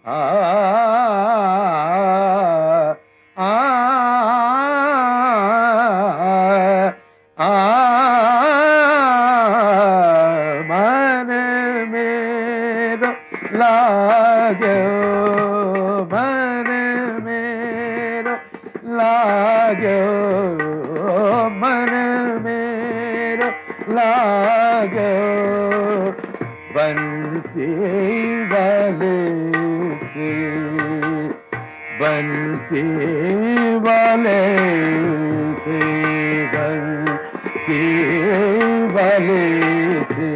आ आ मन मेरो लाग्यो मन मेरो लाग्यो मन मेरो लाग्यो बंसी वाले से बंसी वाले से बंसी वाले से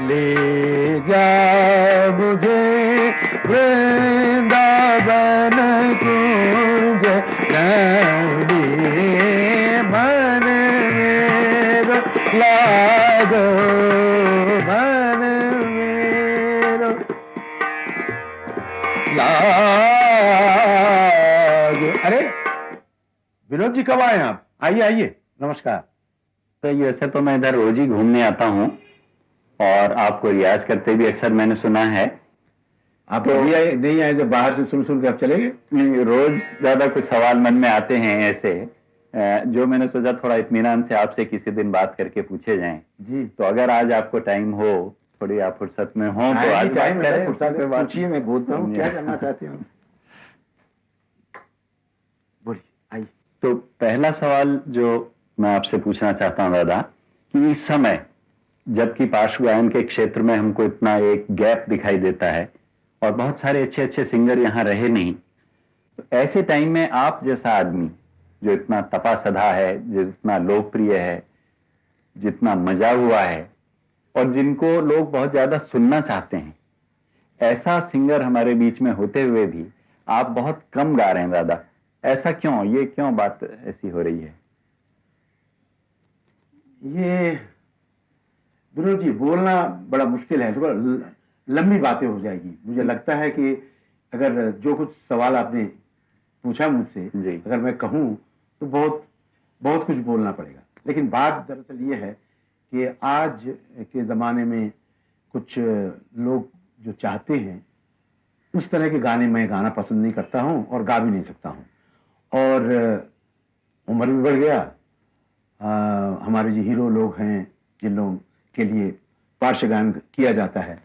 ले जा मुझे वृंदावन कुंज नदी मन मेरो लागो मन मेरो लागो। अरे विनोद जी कब आए आप? आइए आइए, नमस्कार। तो वैसे तो मैं इधर रोज ही घूमने आता हूँ और आपको रियाज करते भी अक्सर मैंने सुना है। आप तो नहीं आए जब बाहर से सुन के आप चले गए? नहीं, रोज ज्यादा कुछ सवाल मन में आते हैं ऐसे जो मैंने सोचा थोड़ा इत्मीनान से आपसे किसी दिन बात करके पूछे जाएं। जी, तो अगर आज आपको टाइम हो, थोड़ी आप फुर्सत में हो तो आज टाइम है, फुर्सत में पूछिए, मैं बोलता हूँ क्या जानना चाहते हो। बोलिए, आइए। तो पहला सवाल जो मैं आपसे पूछना चाहता हूँ दादा, कि इस समय जबकि पार्श्व गायन के क्षेत्र में हमको इतना एक गैप दिखाई देता है और बहुत सारे अच्छे अच्छे सिंगर यहाँ रहे नहीं, तो ऐसे टाइम में आप जैसा आदमी जो इतना तपा सधा है, जितना लोकप्रिय है, जितना मजा हुआ है और जिनको लोग बहुत ज्यादा सुनना चाहते हैं, ऐसा सिंगर हमारे बीच में होते हुए भी आप बहुत कम गा रहे हैं दादा। ऐसा क्यों? ये क्यों बात ऐसी हो रही है? ये विनोद जी, बोलना बड़ा मुश्किल है, थोड़ा लंबी बातें हो जाएगी। मुझे लगता है कि अगर जो कुछ सवाल आपने पूछा मुझसे, अगर मैं कहूं तो बहुत बहुत कुछ बोलना पड़ेगा। लेकिन बात दरअसल ये है कि आज के ज़माने में कुछ लोग जो चाहते हैं उस तरह के गाने मैं गाना पसंद नहीं करता हूं और गा भी नहीं सकता हूं। और उम्र भी बढ़ गया। हमारे जो हीरो लोग हैं, जिन लोगों के लिए पार्श्व गायन किया जाता है,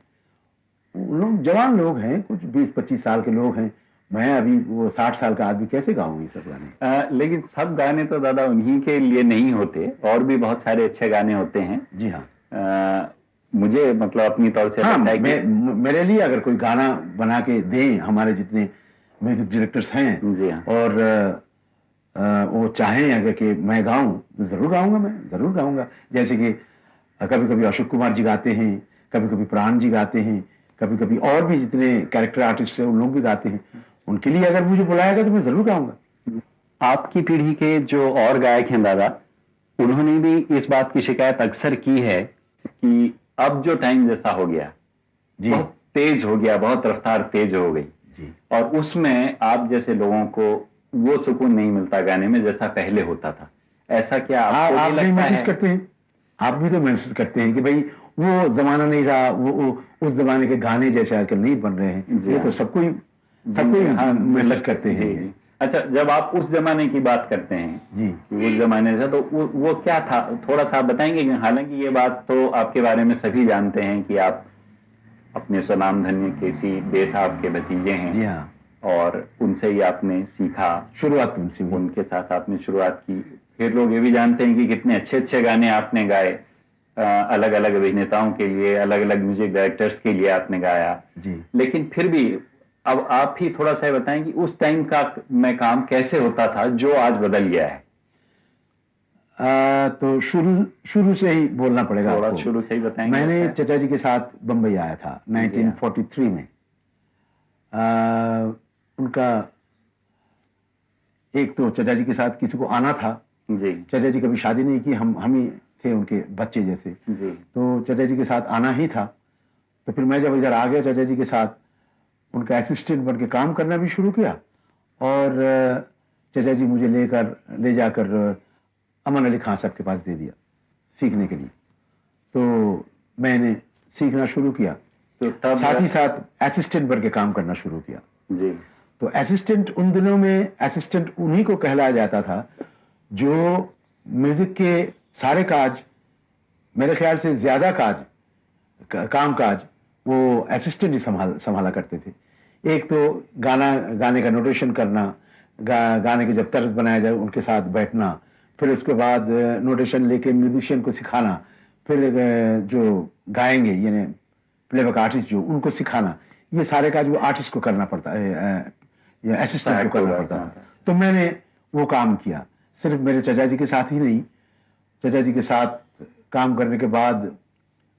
उन लोग जवान लोग हैं, कुछ 20-25 साल के लोग हैं। मैं अभी वो 60 साल का आदमी कैसे गाऊंगी सब गाने? लेकिन सब गाने तो दादा उन्हीं के लिए नहीं होते, और भी बहुत सारे अच्छे गाने होते हैं। जी हाँ। मुझे मतलब अपनी तौर से हाँ, मेरे लिए अगर कोई गाना बना के दें हमारे जितने म्यूजिक डायरेक्टर्स हैं, जी हाँ, और वो चाहें अगर कि मैं गाऊं तो जरूर गाऊंगा, मैं जरूर गाऊंगा। जैसे कि कभी कभी अशोक कुमार जी गाते हैं, कभी कभी प्राण जी गाते हैं, कभी कभी और भी जितने कैरेक्टर आर्टिस्ट हैं उन लोग भी गाते हैं। उनके लिए अगर मुझे बुलाएगा तो मैं जरूर गाऊंगा। आपकी पीढ़ी के जो और गायक हैं दादा, उन्होंने भी इस बात की शिकायत अक्सर की है कि अब जो टाइम जैसा हो गया, बहुत तेज हो गया, बहुत रफ्तार तेज हो गई जी, और उसमें आप जैसे लोगों को वो सुकून नहीं मिलता गाने में जैसा पहले होता था। ऐसा क्या आप भी महसूस करते हैं? आप भी तो महसूस करते हैं कि भाई वो जमाना नहीं रहा, वो उस जमाने के गाने जैसे आजकल नहीं बन रहे हैं। ये तो सबको महसूस करते हैं। अच्छा, जब आप उस जमाने की बात करते हैं जी, उस जमाने से, तो वो क्या था, थोड़ा सा आप बताएंगे? हालांकि ये बात तो आपके बारे में सभी जानते हैं कि आप अपने स्वनाम धन्य केसी दे साहब के भतीजे हैं। जी हाँ, और उनसे ही आपने सीखा, शुरुआत उनसे, उनके साथ आपने शुरुआत की। फिर लोग ये भी जानते हैं कि कितने अच्छे अच्छे गाने आपने गाए, अलग अलग अभिनेताओं के लिए, अलग अलग म्यूजिक डायरेक्टर्स के लिए आपने गाया जी। लेकिन फिर भी अब आप ही थोड़ा सा बताएं कि उस टाइम का में काम कैसे होता था जो आज बदल गया है। तो शुरू से ही बोलना पड़ेगा आपको। शुरू से ही बताएंगे। मैंने चचा जी के साथ बंबई आया था 1943 में। उनका एक तो चचा जी के साथ किसी को आना था जी। चचा जी कभी शादी नहीं की, हम ही थे उनके बच्चे जैसे जी। तो चचा जी के साथ आना ही था। तो फिर मैं जब इधर आ गया चचा जी के साथ, उनका असिस्टेंट बन के काम करना भी शुरू किया। और चचा जी मुझे ले जाकर अमन अली खान साहब के पास दे दिया सीखने के लिए। तो मैंने सीखना शुरू किया। तो तब साथ ही साथ असिस्टेंट बन के काम करना शुरू किया। जी। तो असिस्टेंट, उन दिनों में असिस्टेंट उन्हीं को कहलाया जाता था जो म्यूजिक के सारे काज, मेरे ख्याल से ज्यादा काम काज वो असिस्टेंट ही संभाला करते थे। एक तो गाने का नोटेशन करना, गाने के जब तर्ज बनाया जाए उनके साथ बैठना, फिर उसके बाद नोटेशन लेके म्यूजिशियन को सिखाना, फिर जो गाएंगे यानी प्लेबैक आर्टिस्ट जो, उनको सिखाना, ये सारे काज वो आर्टिस्ट को करना पड़ता है या असिस्टेंट को करना पड़ता था। तो मैंने वो काम किया, सिर्फ मेरे चचा जी के साथ ही नहीं, चचा जी के साथ काम करने के बाद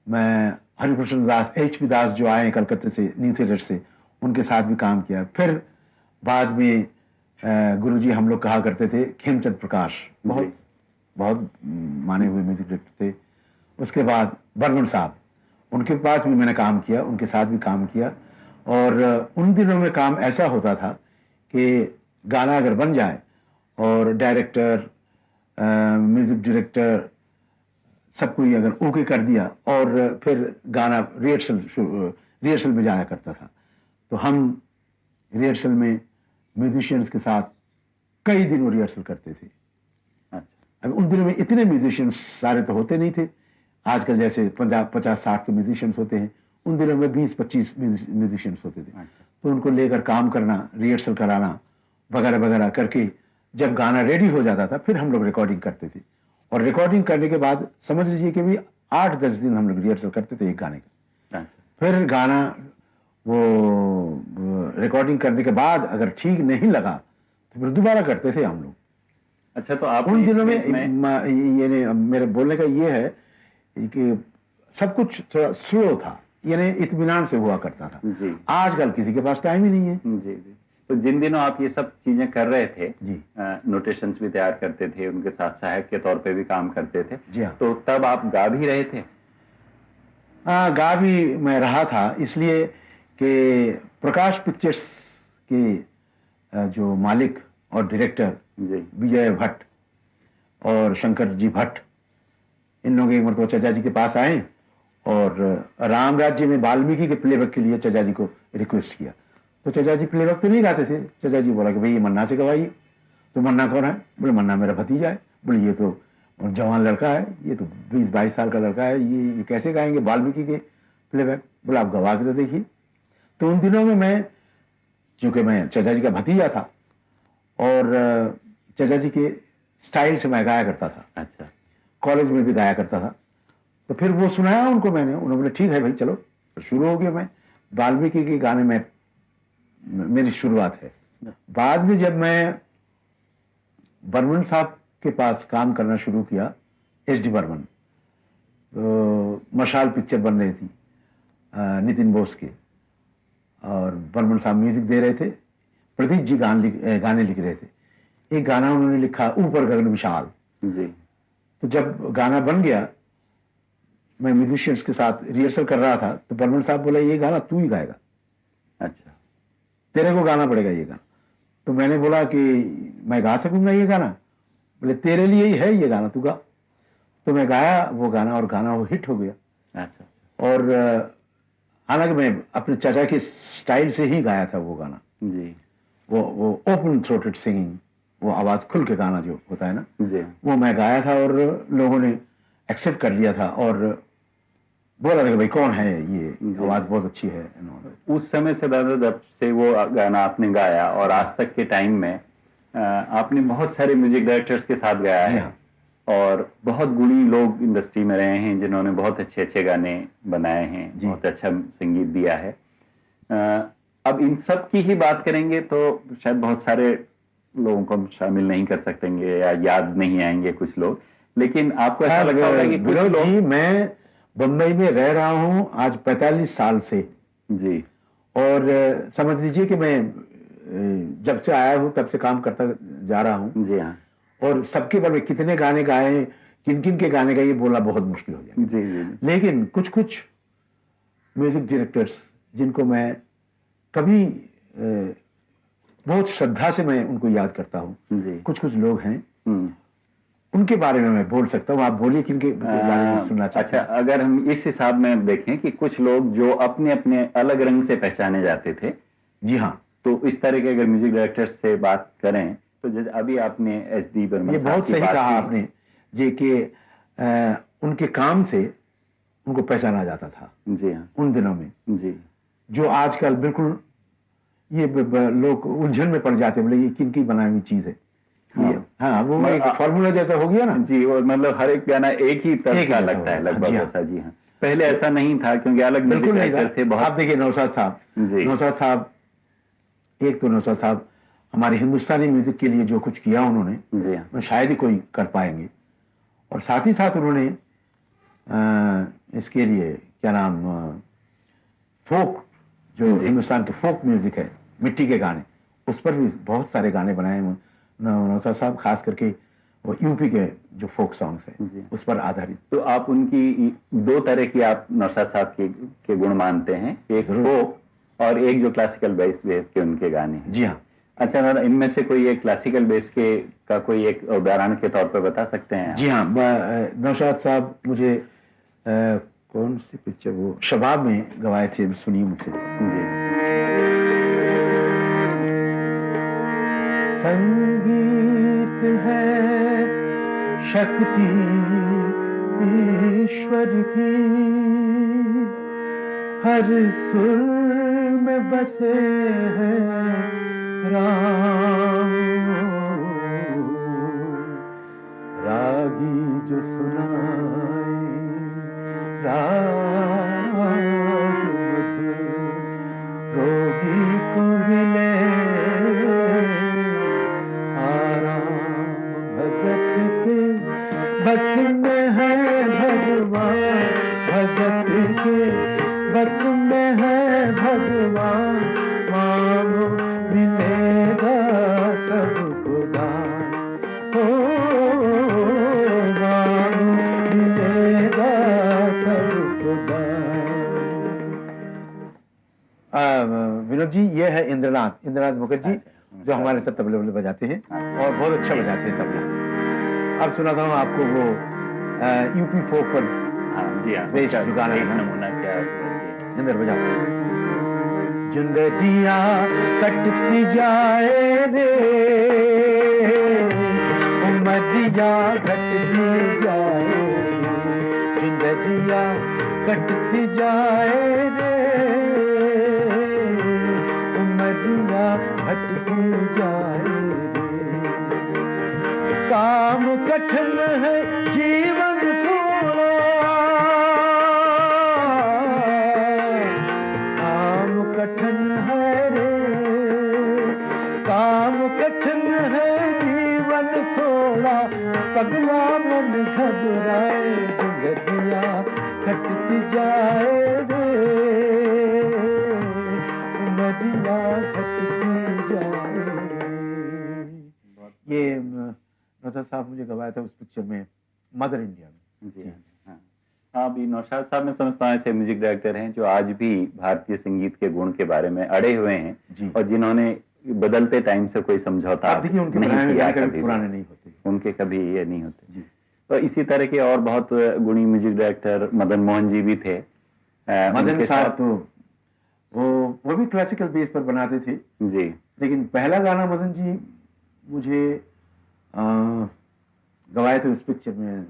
मैं हरिकृष्ण दास, HP दास जो आए कलकत्ते से, न्यू थिएटर से, उनके साथ भी काम किया। फिर बाद में गुरुजी हम लोग कहा करते थे खेमचंद प्रकाश, बहुत माने हुए म्यूजिक डायरेक्टर थे। उसके बाद बर्मन साहब, उनके पास भी मैंने काम किया, उनके साथ भी काम किया। और उन दिनों में काम ऐसा होता था कि गाना अगर बन जाए और डायरेक्टर, म्यूजिक डायरेक्टर सब कोई अगर ओके कर दिया और फिर गाना रिहर्सल में जाया करता था, तो हम रिहर्सल में म्यूजिशियंस के साथ कई दिनों रिहर्सल करते थे। अब उन दिनों में इतने म्यूजिशियंस सारे तो होते नहीं थे, आजकल जैसे 50-60 के म्यूजिशियंस होते हैं, उन दिनों में 20-25 म्यूजिशियंस होते थे। तो उनको लेकर काम करना, रिहर्सल कराना वगैरह वगैरह करके जब गाना रेडी हो जाता था, फिर हम लोग रिकॉर्डिंग करते थे। और रिकॉर्डिंग करने के बाद समझ लीजिए कि भी 8-10 दिन हम लोग रिहर्सल करते थे एक गाने का। फिर गाना वो रिकॉर्डिंग करने के बाद अगर ठीक नहीं लगा तो फिर दोबारा करते थे हम लोग। अच्छा, तो आप उन दिनों में ये मेरे बोलने का ये है कि सब कुछ थोड़ा स्लो था, यानी इत्मीनान से हुआ करता था। जी। आजकल किसी के पास टाइम ही नहीं है। जी जी। तो जिन दिनों आप ये सब चीजें कर रहे थे जी, नोटेशंस भी तैयार करते थे, उनके साथ सहायक के तौर पे भी काम करते थे। जी हाँ। तो तब आप गा भी रहे थे? गा भी मैं रहा था, इसलिए कि प्रकाश पिक्चर्स के जो मालिक और डायरेक्टर विजय भट्ट और शंकर जी भट्ट, इन लोग एक मरतबा चचा जी के पास आए और राम राज्य में वाल्मीकि के प्लेबैक के लिए चचा जी को रिक्वेस्ट किया। तो चचा जी प्लेबैक तो नहीं गाते थे। चचा जी बोला कि भाई ये मन्ना से गवाइए। तो मन्ना कौन है? बोले मन्ना मेरा भतीजा है। बोले ये तो जवान लड़का है, ये तो 20-22 साल का लड़का है, ये कैसे गाएंगे वाल्मीकि के प्लेबैक? बोला आप गवा के तो देखिए। तो उन दिनों में मैं, चूंकि मैं चचा जी का भतीजा था और चचा जी के स्टाइल से मैं गाया करता था। अच्छा। कॉलेज में भी गाया करता था। तो फिर वो सुनाया उनको मैंने, उन्होंने बोले ठीक है भाई चलो। तो शुरू हो गया, मैं वाल्मीकि के गाने में मेरी शुरुआत है। बाद में जब मैं बर्मन साहब के पास काम करना शुरू किया, HD बर्मन, तो मशाल पिक्चर बन रही थी नितिन बोस के, और बर्मन साहब म्यूजिक दे रहे थे, प्रदीप जी गाने लिख रहे थे। एक गाना उन्होंने लिखा ऊपर गगन विशाल जी। तो जब गाना बन गया, मैं म्यूजिशियंस के साथ रिहर्सल कर रहा था, तो बर्मन साहब बोला ये गाना तू ही गाएगा। अच्छा। तेरे को गाना पड़ेगा ये गाना। तो मैंने बोला कि मैं गा सकूंगा ये गाना? बोले तेरे लिए ही है ये गाना, तू गा। तो मैं गाया वो गाना और गाना वो हिट हो गया। अच्छा। और हालांकि मैं अपने चाचा के स्टाइल से ही गाया था वो गाना जी। वो ओपन थ्रोटेड सिंगिंग, वो आवाज खुल के गाना जो होता है ना जी, वो मैं गाया था और लोगों ने एक्सेप्ट कर लिया था और बोला था कि भाई कौन है ये, आवाज बहुत अच्छी है। उस समय से दादा जब से वो गाना आपने गाया और आज तक के टाइम में आपने बहुत सारे म्यूजिक डायरेक्टर्स के साथ गाया है और बहुत गुणी लोग इंडस्ट्री में रहे हैं जिन्होंने बहुत अच्छे अच्छे गाने बनाए हैं, बहुत अच्छा संगीत दिया है। अब इन सब की ही बात करेंगे तो शायद बहुत सारे लोगों को हम शामिल नहीं कर सकेंगे या याद नहीं आएंगे कुछ लोग, लेकिन आपको ऐसा लगता होगा कि कुछ लोग। मैं बंबई में रह रहा हूं आज 45 साल से जी, और समझ लीजिए कि मैं जब से आया हूं तब से काम करता जा रहा हूं। जी हाँ। और सबके बारे में कितने गाने गाए हैं, किन किन के गाने गाए, ये बोलना बहुत मुश्किल हो जाए। जी जी। लेकिन कुछ कुछ म्यूजिक डायरेक्टर्स जिनको मैं कभी बहुत श्रद्धा से मैं उनको याद करता हूं, जी। कुछ कुछ लोग हैं उनके बारे में मैं बोल सकता हूँ। आप बोलिए किनके बारे में सुनना चाहते अच्छा, अगर हम इस हिसाब में देखें कि कुछ लोग जो अपने अपने अलग रंग से पहचाने जाते थे, जी हाँ, तो इस तरह के अगर म्यूजिक डायरेक्टर से बात करें तो जैसे अभी आपने एस.डी. बर्मन ये बहुत सही कहा आपने जी कि उनके काम से उनको पहचाना जाता था जी हाँ, उन दिनों में। जी, जो आजकल बिल्कुल ये लोग उलझन में पड़ जाते हैं, बोले ये किनकी बनाई हुई चीज है। हाँ, वो एक फॉर्मूला जैसा हो गया ना जी, और मतलब हर एक गाना एक ही तरह का लगता है लगभग जी ऐसा। जी हाँ, पहले ऐसा नहीं था क्योंकि अलग बिल्कुल नहीं डायरेक्टर थे बहुत। आप देखिए नौशाद साहब, नौशाद साहब, एक तो नौशाद साहब हमारे हिंदुस्तानी म्यूजिक के लिए जो कुछ किया उन्होंने, जी हाँ, शायद ही कोई कर पाएंगे। और साथ ही साथ उन्होंने इसके लिए क्या नाम, फोक, जो हिंदुस्तान के फोक म्यूजिक है, मिट्टी के गाने, उस पर भी बहुत सारे गाने बनाए हैं नौशाद साहब, खास करके वो यूपी के जो फोक सॉन्ग्स हैं उस पर आधारित। तो आप उनकी दो तरह की आप नौशाद साहब के गुण मानते हैं, एक फोक और एक जो क्लासिकल बेस के उनके गाने हैं। जी हाँ। अच्छा दादा, इनमें से कोई एक क्लासिकल बेस के का कोई एक उदाहरण के तौर पर बता सकते हैं? जी हाँ, नौशाद साहब मुझे कौन सी पिक्चर, वो शबाब में गवाए थे, सुनिए मुझसे। जी, संगीत है शक्ति ईश्वर की, हर सुर में बसे हैं राम, रागी जो सुनाए राग मधुर, रोगी को मिले आराम, भगत के बस में है भगवान, भगत के बस में है भगवान, मानो मिलेगा सबको दान, मानो मिलेगा सबको दान। विनोद जी, ये है इंद्रनाथ मुखर्जी, जो हमारे साथ तबले वबले बजाते हैं और बहुत अच्छा बजाते हैं तबला। अब सुनाता हूँ आपको वो यूपी फोक पर बेस जो गाना है, नमूना क्या इंद्र बजाओ। जिंदगियां कटती जाए रे, उमरियां घटती जाए रे, जिंदगियां कटती जाए रे, उमरियां घटती जाए रे, काम कठिन है जीवन थोड़ा, काम कठिन है रे, काम कठिन है जीवन थोड़ा, पगला मन घबराए, जिंदगियां कटती जाए रे, उमरियां घटती जाए रे। ये नौशाद साहब मुझे गवाया था उस पिक्चर में, मदर इंडिया में। जी हाँ, हाँ, अभी नौशाद साहब मैं समझता हूँ ऐसे म्यूजिक डायरेक्टर हैं जो आज भी भारतीय संगीत के गुण के बारे में अड़े हुए हैं और जिन्होंने बदलते टाइम से कोई समझौता देखिए उनके पुराने नहीं होते, उनके कभी ये नहीं होते जी। तो इसी तरह के और बहुत गुणी म्यूजिक डायरेक्टर मदन मोहन जी भी थे। मदन साहब तो वो भी क्लासिकल बेस पर बनाते थे जी, लेकिन पहला गाना मदन जी मुझे गवाए थे उस पिक्चर में,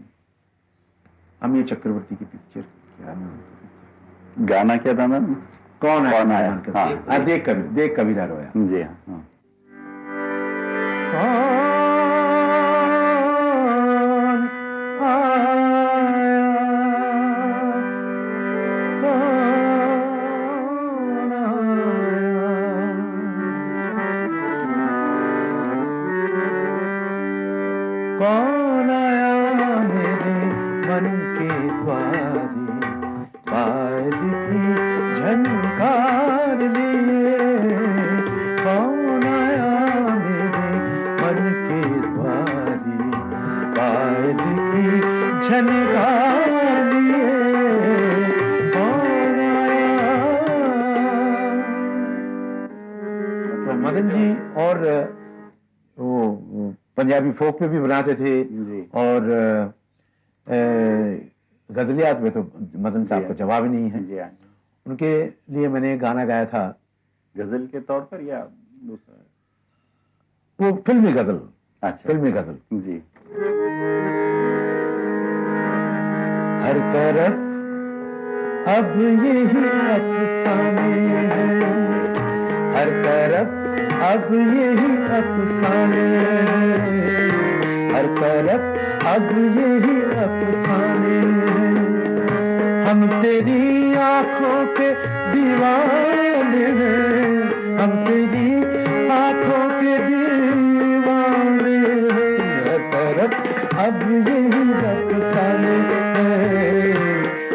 अमीय चक्रवर्ती की पिक्चर, क्या नाम गाना क्या था मैम? कौन आया? हाँ, देख कबीरा रोया। जी हाँ, कौन आया मेरे मन के द्वारे, पायल की झनकार लिए, कौन आया मेरे मन के द्वारे, पायल की झनकार लिए, कौन आया। तो मदन जी और वो पंजाबी फोक पे भी बनाते थे और गजलियात में तो मदन साहब का जवाब ही नहीं है। जी हाँ। उनके लिए मैंने गाना गाया था, गजल के तौर पर या दूसरा? वो फिल्मी गजल। अच्छा, फिल्मी गजल। जी। हर तरफ अब यही अफसाने हैं, हर तरफ अब यही अफसाने हैं, हर तरफ अब यही अफसाने हैं। हम तेरी आंखों के दीवाने हैं, हम तेरी आंखों के दीवाने हैं, हर तरफ अब यही अफसाने हैं,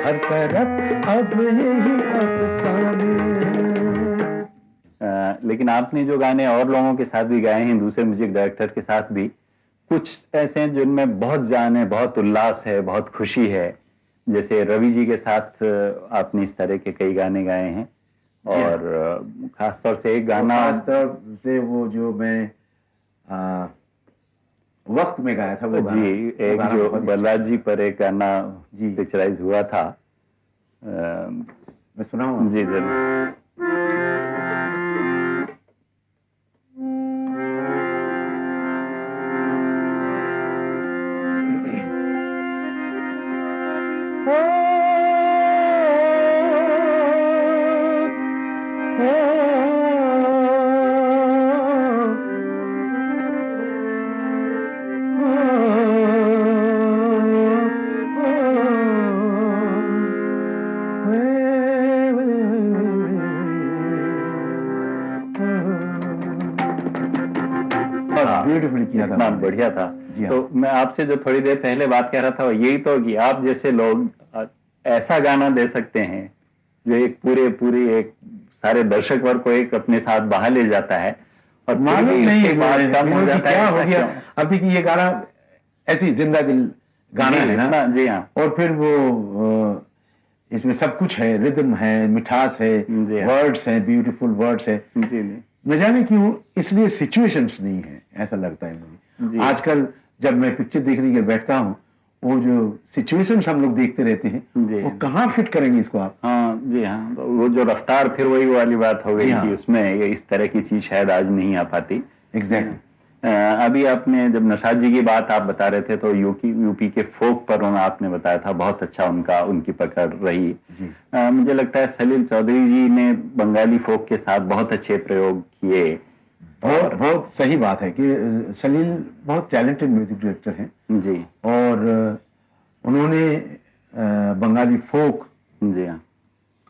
हर तरफ अब यही अफसाने हैं। लेकिन आपने जो गाने और लोगों के साथ भी गाए हैं, दूसरे म्यूजिक डायरेक्टर के साथ भी, कुछ ऐसे हैं जिनमें बहुत जान है, बहुत उल्लास है, बहुत खुशी है। जैसे रवि जी के साथ आपने इस तरह के कई गाने गाए हैं, और खासतौर से एक गाना, खासतौर से वो जो मैं वक्त में गाया था वो गाना, जी, एक जो बलराज जी पर एक गाना जी पिक्चराइज हुआ था, मैं सुनाऊं? जी जरूर। ब्यूटीफुल किया था, इतना बढ़िया था। तो मैं आपसे जो थोड़ी देर पहले बात कह रहा था वो यही तो, कि आप जैसे लोग ऐसा गाना दे सकते हैं जो एक पूरे एक सारे दर्शक वर्ग को एक अपने साथ बहा ले जाता है, और मालूम नहीं है कम हो जाता क्या है। हो गया। अब देखिए ये गाना ऐसी जिंदा दिल गाना है ना। जी हाँ। और फिर वो इसमें सब कुछ है, रिदम है, मिठास है, वर्ड्स हैं, ब्यूटीफुल वर्ड्स है। न जाने क्यों इसलिए सिचुएशंस नहीं है, ऐसा लगता है मुझे। आजकल जब मैं पिक्चर देखने के बैठता हूँ, वो जो सिचुएशंस हम लोग देखते रहते हैं, वो कहाँ फिट करेंगे इसको आप? हाँ जी हाँ, वो जो रफ्तार, फिर वही वाली बात हो गई कि उसमें इस तरह की चीज शायद आज नहीं आ पाती। एग्जैक्टली। अभी आपने जब नशाद जी की बात आप बता रहे थे, तो यूपी के फोक पर आपने बताया था, बहुत अच्छा उनकी पकड़ रही। मुझे लगता है सलील चौधरी जी ने बंगाली फोक के साथ बहुत अच्छे प्रयोग किए। बहुत सही बात है कि सलील बहुत टैलेंटेड म्यूजिक डायरेक्टर हैं जी, और उन्होंने बंगाली फोक, जी हाँ,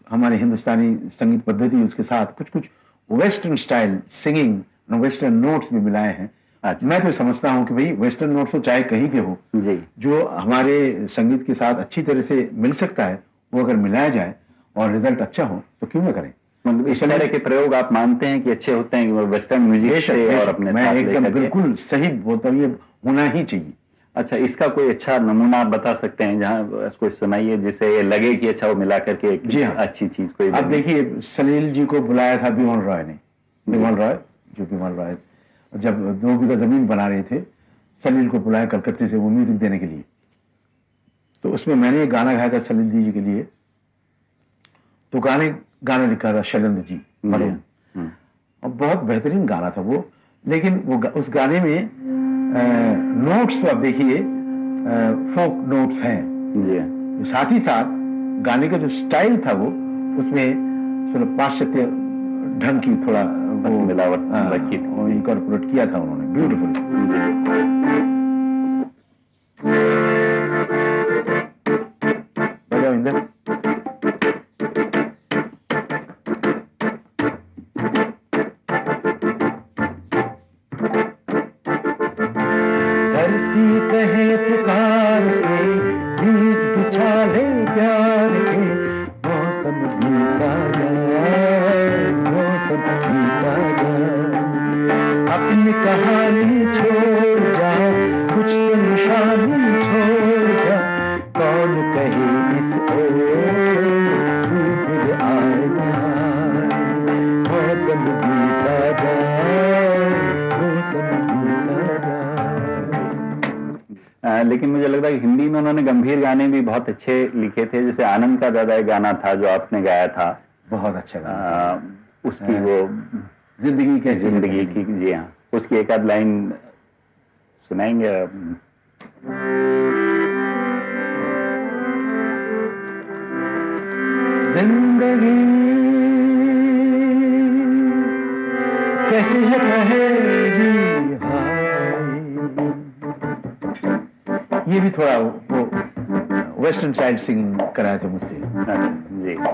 हमारे हिंदुस्तानी संगीत पद्धति, उसके साथ कुछ कुछ western style singing, western notes भी मिलाए हैं। मैं तो समझता हूं कि भाई वेस्टर्न नोट्स तो चाहे कहीं के हो जी, जो हमारे संगीत के साथ अच्छी तरह से मिल सकता है, वो अगर मिलाया जाए और रिजल्ट अच्छा हो तो क्यों ना करें। मतलब इस तरह के प्रयोग आप मानते हैं कि अच्छे होते हैं वेस्टर्न म्यूजिक से, और अपने मैं एकदम बिल्कुल सही बोलता हूँ, ये होना ही चाहिए। अच्छा, इसका कोई अच्छा नमूना आप बता सकते हैं जहाँ इसको सुनाइए जिससे ये लगे कि अच्छा वो मिला करके एक अच्छी चीज कोई। अब देखिए सलील जी को बुलाया था बिमल रॉय ने, बिमल रॉय जब 2 बीघा जमीन बना रहे थे, सलील को बुलाया कलकत्ते से वो म्यूजिक देने के लिए। तो उसमें मैंने एक गाना गाया था सलील जी के लिए, तो गाना लिखा था शैलेंद्र जी मरूम, और बहुत बेहतरीन गाना था वो। लेकिन वो उस गाने में नोट्स तो आप देखिए फोक नोट्स हैं, साथ ही साथ गाने का जो स्टाइल था वो उसमें थोड़ा पाश्चात्य ढंग की थोड़ा वो मिलावट रखी, इनकॉर्पोरेट किया था उन्होंने, ब्यूटीफुल। बजाओ इंदर। धरती कहे पुकार के, बीज बिछा ले प्यार के, मौसम बीता जाए, मौसम बीता जाए, अपनी कहानी छोड़ जा, कुछ तो निशानी छोड़ जा, कौन कहे इस ओर तू फिर आएगा, मौसम बीता जाए, मौसम बीता जाए। लेकिन लेकिन मुझे लगता है कि हिंदी में उन्होंने गंभीर गाने भी बहुत अच्छे लिखे थे, जैसे आनंद का दादा एक गाना था जो आपने गाया था, बहुत अच्छा गाना। उसकी वो जिंदगी कैसी है जिंदगी की, जी हाँ, उसकी एक आध लाइन सुनाएंगे? जिंदगी कैसी है कहेगी हाय। ये भी थोड़ा वो वेस्टर्न साइड सिंगिंग कराए थे मुझसे। अच्छा, जी।